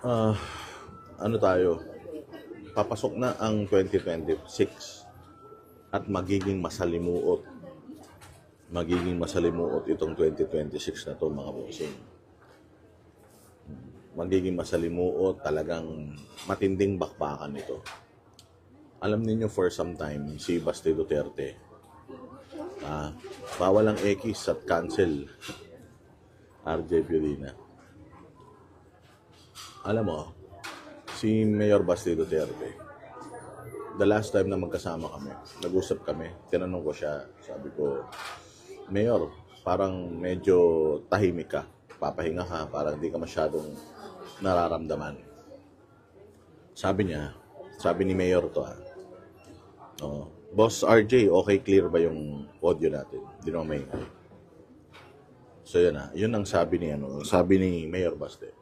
Ah, ano tayo? Papasok na ang 2026 at magiging masalimuot itong 2026 na to, mga bossing. Magiging masalimuot, talagang matinding bakbakan ito. Alam niyo for some time, si Basti Duterte, ah, bawal ang X at cancel, RJ Purina. Alam mo, si Mayor Basti Duterte, the last time na magkasama kami, nag-usap kami, tinanong ko siya, sabi ko, Mayor, parang medyo tahimik ka, papahinga ka, parang hindi ka masyadong nararamdaman. Sabi ni Mayor to Boss RJ, okay clear ba yung audio natin? Di naman may. So yun ang sabi ni Mayor Basti.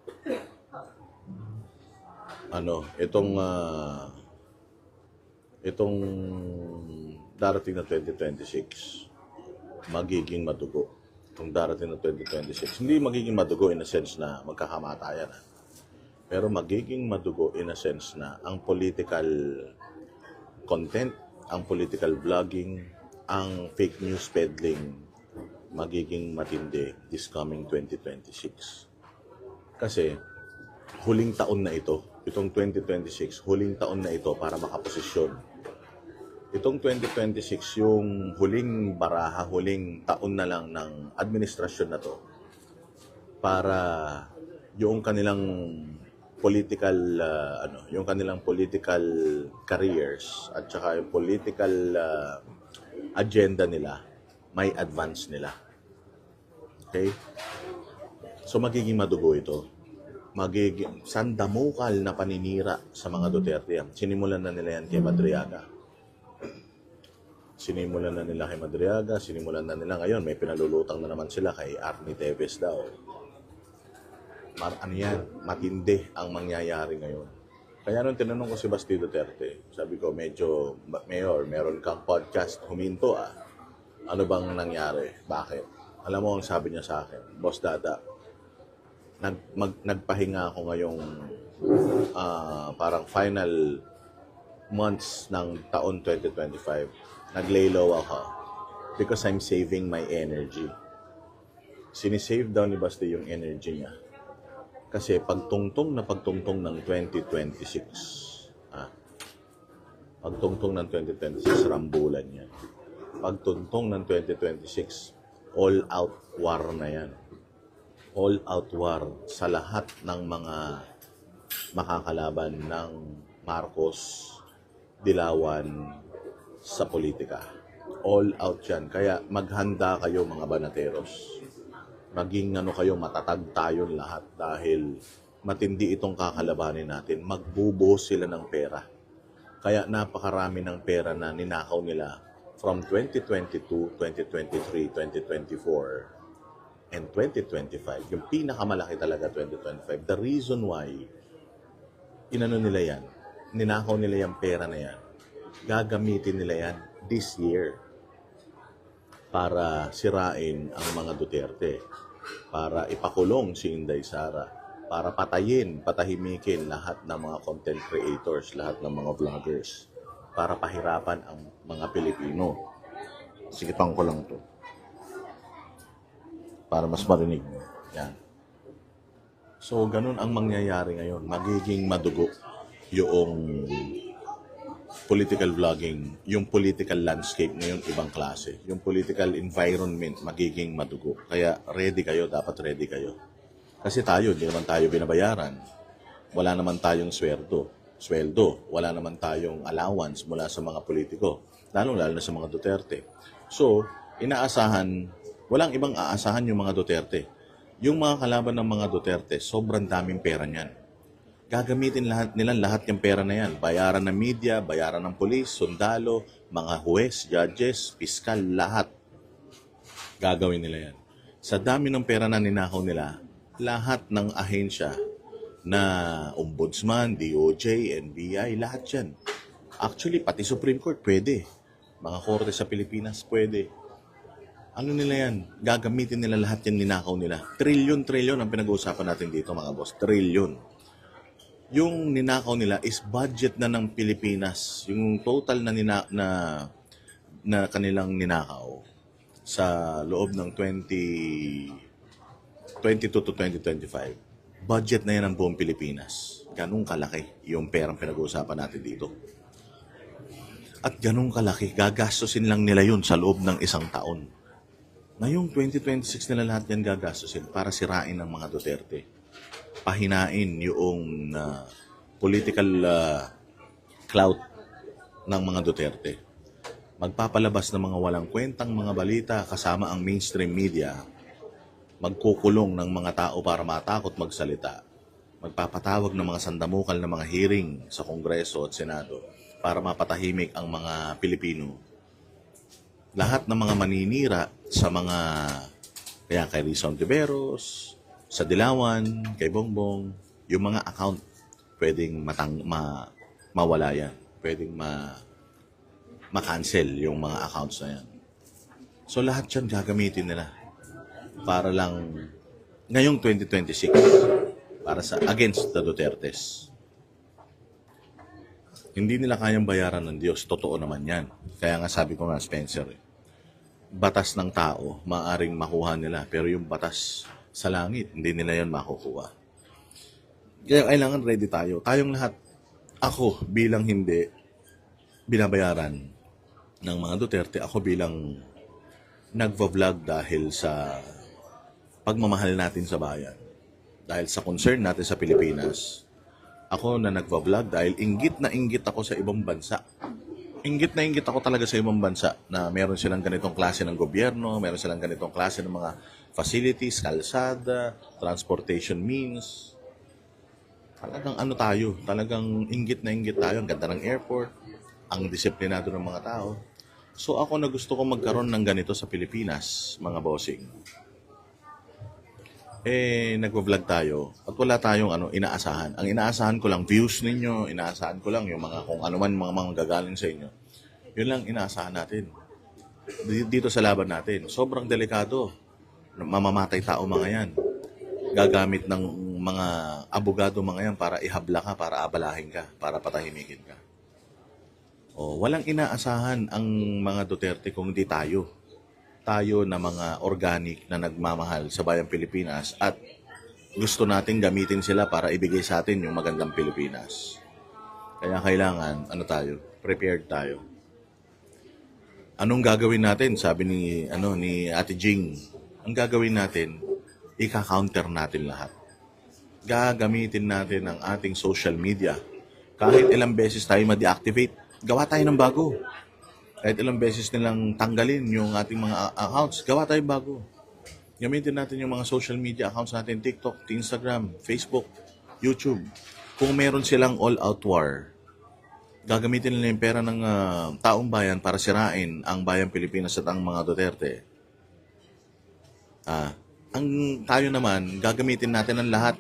Itong darating na 2026, magiging madugo. Itong darating na 2026, hindi magiging madugo in a sense na magkakamatayan. Pero magiging madugo in a sense na ang political content, ang political vlogging, ang fake news peddling, magiging matindi this coming 2026. Kasi huling taon na ito, itong 2026, huling taon na ito para makaposisyon. Itong 2026, yung huling baraha, huling taon na lang ng administrasyon na to para yung kanilang political yung kanilang political careers at saka yung political agenda nila may advance nila. Okay? So magiging madugo ito. Magiging sandamukal na paninira sa mga Duterte yan. Sinimulan na nila yan kay Madriaga. Sinimulan na nila ngayon. May pinalulutang na naman sila kay Arnie Teves daw. Matindi ang mangyayari ngayon. Kaya nung tinanong ko si Basti Duterte, sabi ko, Mayor, meron kang podcast, huminto Ano bang nangyari? Bakit? Alam mo ang sabi niya sa akin, Boss Dada, nagpahinga ako ngayong parang final months ng taon 2025. Naglay low ako because I'm saving my energy. Sinisave daw ni Basti yung energy niya. Kasi pagtungtong ng 2026, pagtungtong ng 2026, rambulan yan. Pagtungtong ng 2026, all-out war na yan. All-out war sa lahat ng mga makakalaban ng Marcos, Dilawan sa politika. All-out yan. Kaya maghanda kayo mga banateros. Maging matatag tayo lahat dahil matindi itong kakalabanin natin. Magbubuhos sila ng pera. Kaya napakarami ng pera na ninakaw nila from 2022, 2023, 2024, and 2025. Yung pinakamalaki talaga 2025. The reason why nila yan, ninakaw nila yung pera na yan, gagamitin nila yan this year para sirain ang mga Duterte, para ipakulong si Inday Sara, para patahimikin lahat ng mga content creators, lahat ng mga vloggers, para pahirapan ang mga Pilipino. Sigitan ko lang to para mas marinig mo. Yan. So, ganun ang mangyayari ngayon. Magiging madugo yung political vlogging, yung political landscape ngayon ibang klase. Yung political environment magiging madugo. Kaya dapat ready kayo. Kasi hindi naman tayo binabayaran. Wala naman tayong sweldo. Wala naman tayong allowance mula sa mga politiko. Lalo na sa mga Duterte. So, walang ibang aasahan yung mga Duterte. Yung mga kalaban ng mga Duterte, sobrang daming pera niyan. Gagamitin nila lahat yung pera na yan. Bayaran ng media, bayaran ng pulis, sundalo, mga huwes, judges, piskal, lahat. Gagawin nila yan. Sa dami ng pera na ninakaw nila, lahat ng ahensya na ombudsman, DOJ, NBI, lahat yan. Actually, pati Supreme Court, pwede. Mga korte sa Pilipinas, pwede. Ano nila yan? Gagamitin nila lahat yan ninakaw nila. Trilyon ang pinag-uusapan natin dito, mga boss. Trilyon. yung ninakaw nila is budget na ng Pilipinas. Yung total na kanilang ninakaw sa loob ng 2022 to 2025. Budget na yan ng buong Pilipinas. Ganun kalaki yung perang pinag-uusapan natin dito. At ganun kalaki, gagastusin lang nila yun sa loob ng isang taon. Ngayong 2026 nila lahat yan gagastusin para sirain ng mga Duterte. Pahinain yung political clout ng mga Duterte. Magpapalabas ng mga walang kwentang mga balita kasama ang mainstream media. Magkukulong ng mga tao para matakot magsalita. Magpapatawag ng mga sandamukal na mga hearing sa Kongreso at Senado para mapatahimik ang mga Pilipino. Lahat ng mga maninira sa mga, kaya kay Rizon Tiveros, sa Dilawan, kay Bongbong, yung mga account pwedeng mawala yan. Pwedeng ma-cancel yung mga accounts na yan. So lahat yan gagamitin nila para lang ngayong 2026 para sa against the Dutertes. Hindi nila kayang bayaran ng Diyos. Totoo naman yan. Kaya nga sabi ko nga, Spencer, batas ng tao, maaring makuha nila. Pero yung batas sa langit, hindi nila yan makukuha. Kaya kailangan ready tayo. Tayong lahat, ako bilang hindi binabayaran ng mga Duterte, ako bilang nagva-vlog dahil sa pagmamahal natin sa bayan. Dahil sa concern natin sa Pilipinas. Ako na nagva-vlog dahil inggit na inggit ako sa ibang bansa. Inggit na inggit ako talaga sa ibang bansa na meron silang ganitong klase ng gobyerno, meron silang ganitong klase ng mga facilities, kalsada, transportation means. Talagang ano tayo, talagang inggit na inggit tayo. Ang ganda ng airport, ang disiplinado ng mga tao. So ako na gusto ko magkaroon ng ganito sa Pilipinas, mga bossing. Nagvo-vlog tayo at wala tayong inaasahan. Ang inaasahan ko lang views ninyo, inaasahan ko lang yung mga kung ano man mga gagaling sa inyo. Yun lang inaasahan natin. Dito sa laban natin, sobrang delikado. Mamamatay tao mga yan. Gagamit ng mga abogado mga yan para ihabla ka, para abalahin ka, para patahimikin ka. Walang inaasahan ang mga Duterte kung di tayo. Tayo na mga organic na nagmamahal sa bayang Pilipinas at gusto natin gamitin sila para ibigay sa atin yung magandang Pilipinas. Kaya kailangan, prepared tayo. Anong gagawin natin? Sabi ni Ate Jing, ang gagawin natin, ika-counter natin lahat. Gagamitin natin ang ating social media. Kahit ilang beses tayo ma-deactivate, gawa tayo ng bago. Kahit ilang beses nilang tanggalin yung ating mga accounts, gawa tayo bago. Gamitin natin yung mga social media accounts natin, TikTok, Instagram, Facebook, YouTube. Kung meron silang all-out war, gagamitin nila yung pera ng taong bayan para sirain ang bayang Pilipinas at ang mga Duterte. Ang tayo naman, gagamitin natin ang lahat.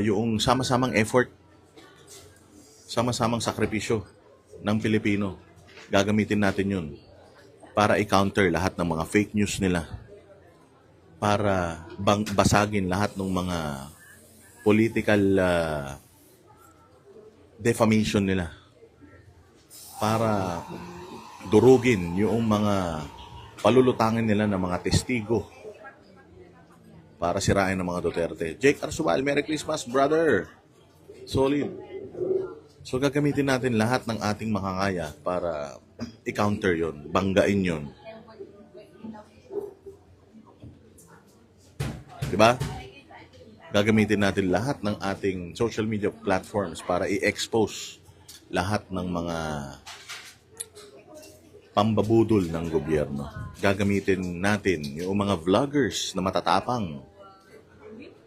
Yung sama-samang effort, sama-samang sakripisyo ng Pilipino. Gagamitin natin yun para i-counter lahat ng mga fake news nila. Para basagin lahat ng mga political defamation nila. Para durugin yung mga palulutangin nila ng mga testigo. Para sirain ng mga Duterte. Jake Arsubal, Merry Christmas, brother! Solid. So gagamitin natin lahat ng ating makakaya para i-counter yon, banggain yon. Diba? Gagamitin natin lahat ng ating social media platforms para i-expose lahat ng mga pambabudol ng gobyerno. Gagamitin natin yung mga vloggers na matatapang.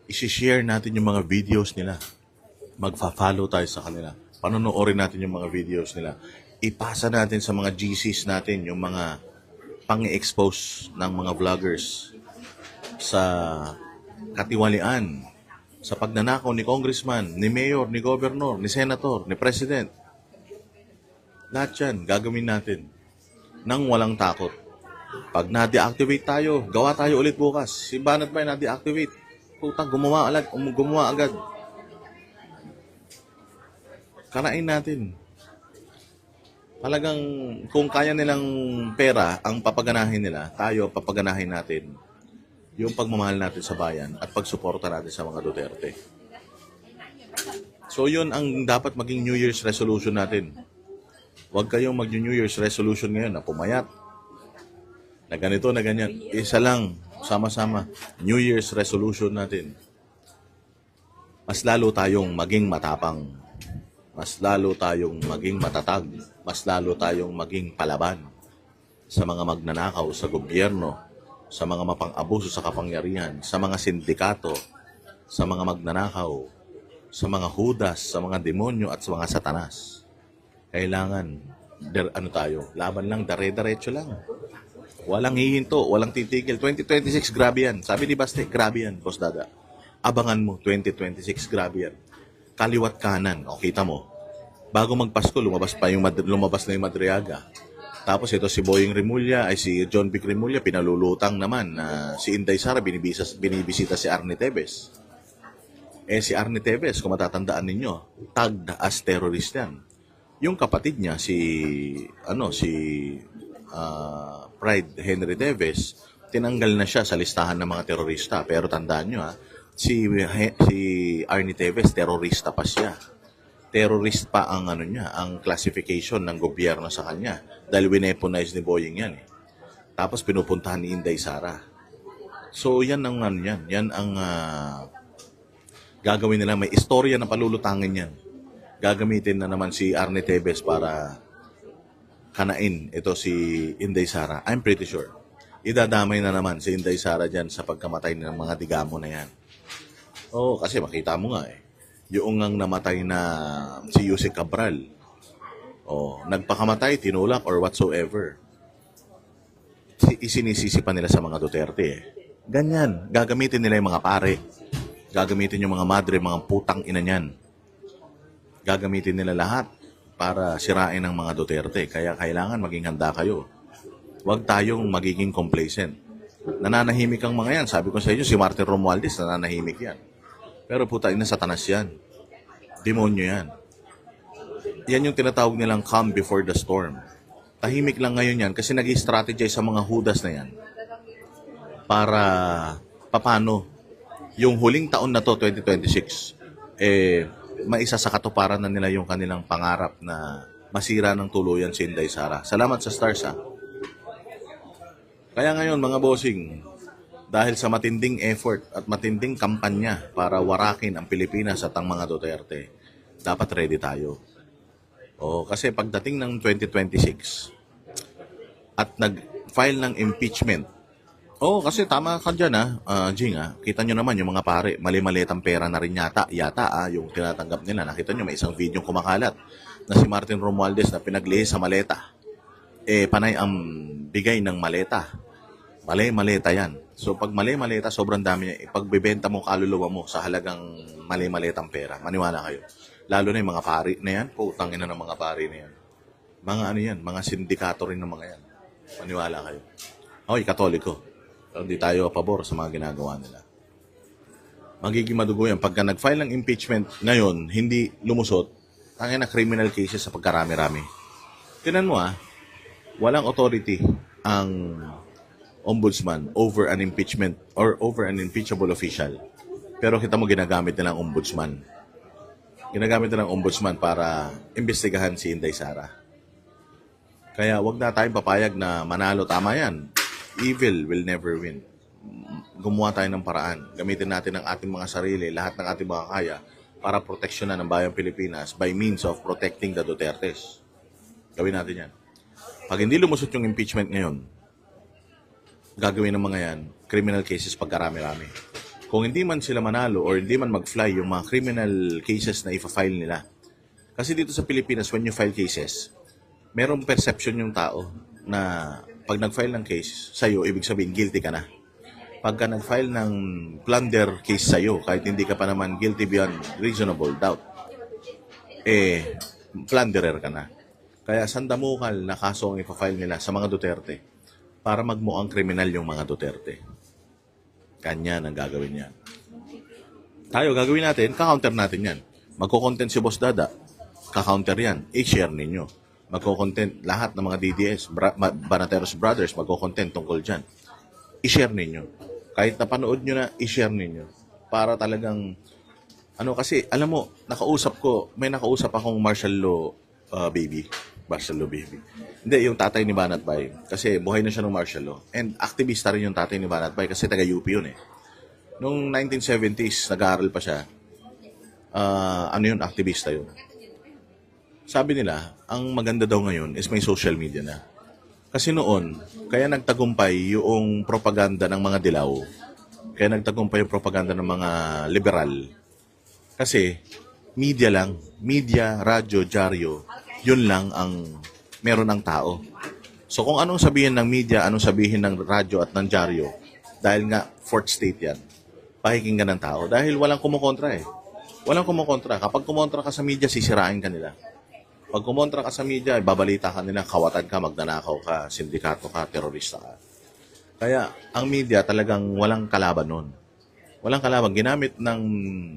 I-share natin yung mga videos nila. Magfa-follow tayo sa kanila. Panonoodin natin yung mga videos nila. Ipasa natin sa mga GCs natin yung mga pang-expose ng mga vloggers sa katiwalian, sa pagnanakaw ni congressman, ni mayor, ni governor, ni senator, ni president. Lahat yan, gagawin natin nang walang takot. Pag na-deactivate tayo, gawa tayo ulit bukas. Si Banat ba na-deactivate? Puta, gumawa agad. Kanain natin. Talagang kung kaya nilang pera ang papaganahin nila, tayo papaganahin natin yung pagmamahal natin sa bayan at pagsuporta natin sa mga Duterte. So yun ang dapat maging New Year's resolution natin. Huwag kayong mag-New Year's resolution ngayon na pumayat, na ganito, na ganyan. Isa lang, sama-sama, New Year's resolution natin. Mas lalo tayong maging matapang. Mas lalo tayong maging matatag. Mas lalo tayong maging palaban sa mga magnanakaw sa gobyerno, sa mga mapang-abuso sa kapangyarihan, sa mga sindikato, sa mga magnanakaw, sa mga hudas, sa mga demonyo at sa mga satanas. Kailangan, laban lang, dare-diretso lang. Walang hihinto, walang titigil. 2026, grabe yan. Sabi ni Baste, grabe yan, Boss Dada. Abangan mo, 2026, grabe yan. Kaliwat kanan, o kita mo. Bago magpasko, lumabas na yung Madriaga. Tapos ito si Boying Remulla, si John Vic Remulla, pinalulutang naman. Si Inday Sara, binibisita si Arnie Tevez. Si Arnie Tevez, kung matatandaan ninyo, tagged as terrorist yan. Yung kapatid niya, Pride Henry Tevez, tinanggal na siya sa listahan ng mga terorista. Pero tandaan nyo si Arnie Tevez, terorista pa siya. Terrorist pa ang ang classification ng gobyerno sa kanya. Dahil wineponize ni Boying yan. Tapos pinupuntahan ni Inday Sara. So yan ang yan ang gagawin nila. May istorya na palulutangin yan. Gagamitin na naman si Arnie Tevez para kanain ito si Inday Sara. I'm pretty sure. Idadamay na naman si Inday Sara dyan sa pagkamatay ng mga digamo na yan. Kasi makita mo nga yung ang namatay na si Yusek Cabral. Nagpakamatay, tinulak or whatsoever. Isinisisi pa nila sa mga Duterte. Ganyan. Gagamitin nila yung mga pare. Gagamitin yung mga madre, mga putang ina niyan. Gagamitin nila lahat para sirain ang mga Duterte. Kaya kailangan maging handa kayo. Huwag tayong magiging complacent. Nananahimik ang mga yan. Sabi ko sa inyo, si Martin Romualdez, nananahimik yan. Pero puta, satanas yan. Demonyo yan. Yan yung tinatawag nilang calm before the storm. Tahimik lang ngayon yan kasi nag-i-strategize sa mga hudas na yan. Para, paano, yung huling taon na to, 2026, maisa sa katuparan na nila yung kanilang pangarap na masira ng tuluyan si Inday Sara. Salamat sa stars Kaya ngayon mga bossing, dahil sa matinding effort at matinding kampanya para warakin ang Pilipinas at ang mga Duterte, dapat ready tayo. Kasi pagdating ng 2026 at nag-file ng impeachment, kasi tama ka dyan Jing kita nyo naman yung mga pare, mali-malitang pera na rin yata yung tinatanggap nila. Nakita nyo may isang video kumakalat na si Martin Romualdez na pinaglihis sa maleta. Panay ang bigay ng maleta. Mali-maleta yan. So pag mali-maleta, sobrang dami niya. Pagbebenta mo kaluluwa mo sa halagang mali-maletang pera, maniwala kayo. Lalo na yung mga pari na yan, putang ina ng mga pari na yan. Mga mga sindikato rin ng mga yan. Maniwala kayo. Katoliko. Pero hindi tayo pabor sa mga ginagawa nila. Magiging madugo yan. Pagka nag-file ng impeachment ngayon, hindi lumusot, tangin na criminal cases sa pagkarami-rami. Tinan mo walang authority ang ombudsman over an impeachment or over an impeachable official. Pero kita mo ginagamit nilang ombudsman. Ginagamit nilang ombudsman para imbestigahan si Inday Sara. Kaya wag na tayong papayag na manalo. Tama yan. Evil will never win. Gumawa tayo ng paraan. Gamitin natin ang ating mga sarili, lahat ng ating mga kaya para proteksyonan ng bayang Pilipinas by means of protecting the Dutertes. Gawin natin yan. Pag hindi lumusot yung impeachment ngayon, gagawin ng mga yan, criminal cases pagkarami-rami. Kung hindi man sila manalo or hindi man mag-fly yung mga criminal cases na ifa-file nila. Kasi dito sa Pilipinas, when you file cases, merong perception yung tao na pag nag-file ng case sa'yo, ibig sabihin, guilty ka na. Pagka nag-file ng plunder case sa'yo, kahit hindi ka pa naman guilty beyond reasonable doubt, plunderer ka na. Kaya sandamukal na kaso ang ipa-file nila sa mga Duterte para magmukhang kriminal yung mga Duterte. Ganyan ang gagawin niya. Tayo, gagawin natin, ka-counter natin yan. Magko-content si Boss Dada. ka-counter yan, i-share ninyo. Magko-content lahat ng mga DDS, Banateros Brothers, magko-content tungkol dyan. I-share ninyo. Kahit napanood nyo na, i-share ninyo. Para talagang, kasi, alam mo, may nakausap akong martial law baby. Martial law baby. Hindi, yung tatay ni Banat Bay. Kasi buhay na siya ng martial law. And aktivista rin yung tatay ni Banat Bay kasi taga-UP yun eh. Noong 1970s, nag-aaral pa siya. Aktivista yun. Sabi nila, ang maganda daw ngayon is may social media na. Kasi noon, kaya nagtagumpay yung propaganda ng mga dilaw. Kaya nagtagumpay yung propaganda ng mga liberal. Kasi, media lang. Media, radyo, dyaryo, yun lang ang meron ng tao. So kung anong sabihin ng media, anong sabihin ng radyo at ng dyaryo, dahil nga fourth state yan, pakikinggan ng tao. Dahil walang kumukontra eh. Walang kumukontra. Kapag kumontra ka sa media, sisirain ka nila. Pag kumontra ka sa media, babalita ka nila, kawatan ka, magnanakaw ka, sindikato ka, terorista ka. Kaya ang media talagang walang kalaban nun. Walang kalaban. Ginamit ng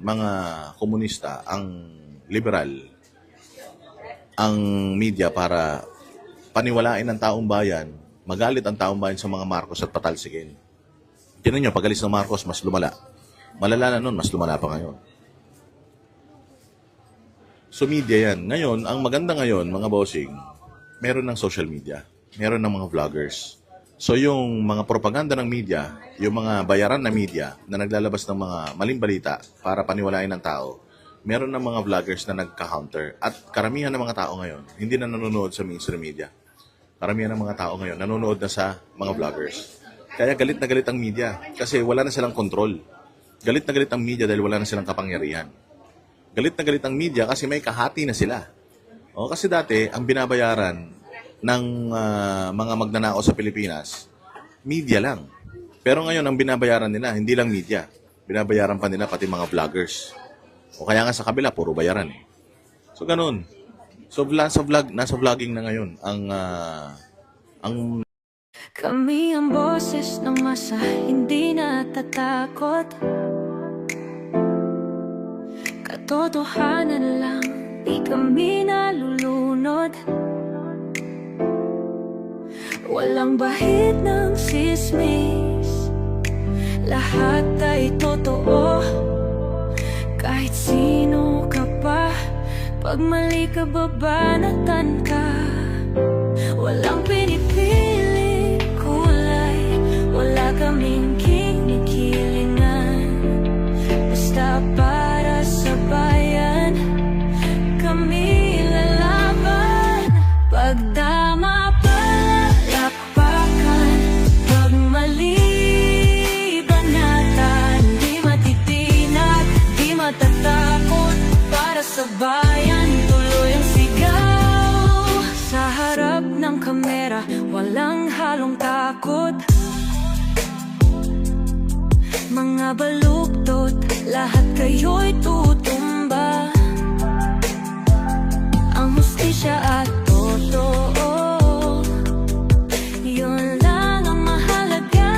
mga komunista, ang liberal, ang media para paniwalain ng taong bayan, magalit ang taong bayan sa mga Marcos at patalsikin. Tinan nyo, pag-alis ng Marcos, mas lumala. Malala na nun, mas lumala pa ngayon. So media yan. Ngayon, ang maganda ngayon, mga bossing, meron ng social media. Meron ng mga vloggers. So yung mga propaganda ng media, yung mga bayaran na media na naglalabas ng mga maling balita para paniwalain ng tao, meron ng mga vloggers na nagka-counter. At karamihan ng mga tao ngayon, hindi na nanonood sa mainstream media. Karamihan ng mga tao ngayon, nanonood na sa mga vloggers. Kaya galit na galit ang media kasi wala na silang control. Galit na galit ang media dahil wala na silang kapangyarihan. Galit na galit ang media kasi may kahati na sila. Kasi dati, ang binabayaran ng mga magnanakaw sa Pilipinas, media lang. Pero ngayon, ang binabayaran nila, hindi lang media. Binabayaran pa nila pati mga vloggers. O kaya nga sa kabila, puro bayaran eh. So, ganun. So, nasa vlogging na ngayon ang kami ang boses ng masa, hindi natatakot. Katotohanan lang, di kami nalulunod. Walang bahid ng sismis, lahat ay totoo. Kahit sino ka pa, pag mali ka babanatan ka. Walang pinipili kulay, wala kaming kinikilingan. Basta para sa bayan, kami lalaban. Pag tama palapakan, pag mali banatan, di matitinag, di matatakot. Para sa bayan, tuloy ang sigaw. Sa harap ng kamera, walang halong takot. Mga baluktot, lahat kayo'y tutumba. Ang hustisya at totoo, yun lang ang mahalaga.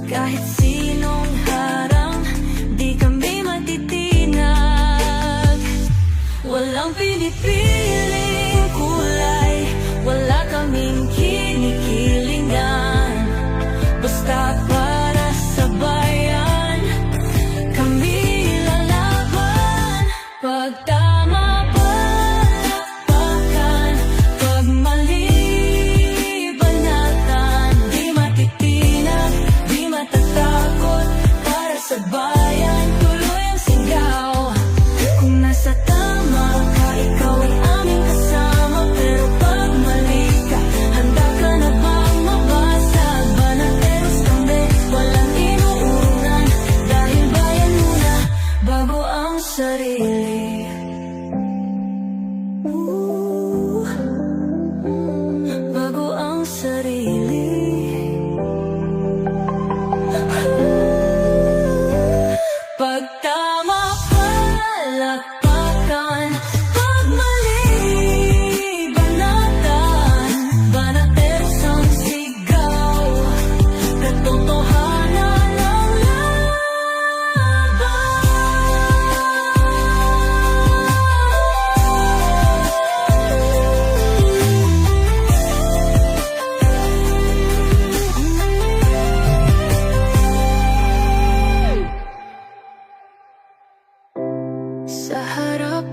Kahit sinong harang, di kami matitinag. Walang pinipiling kulay, wala kaming kinikilingan. Basta para sa bayan, kami lalaban. Pag tama palapakan, pag mali banatan, di matitinag, di matatakot. Para sa bayan, tuloy ang sigaw. Kung nasa tama ka, ikaw ay aming kasama. Pero pag mali ka, handa ka na bang mabasag? Banateros kami, walang inuunan. Dahil bayan muna, bago ang sarili. Bago ang sarili. Pag tama palakpakan, pag mali banatan, banateros ang sigaw. Katotohanan ang laban. Sa harap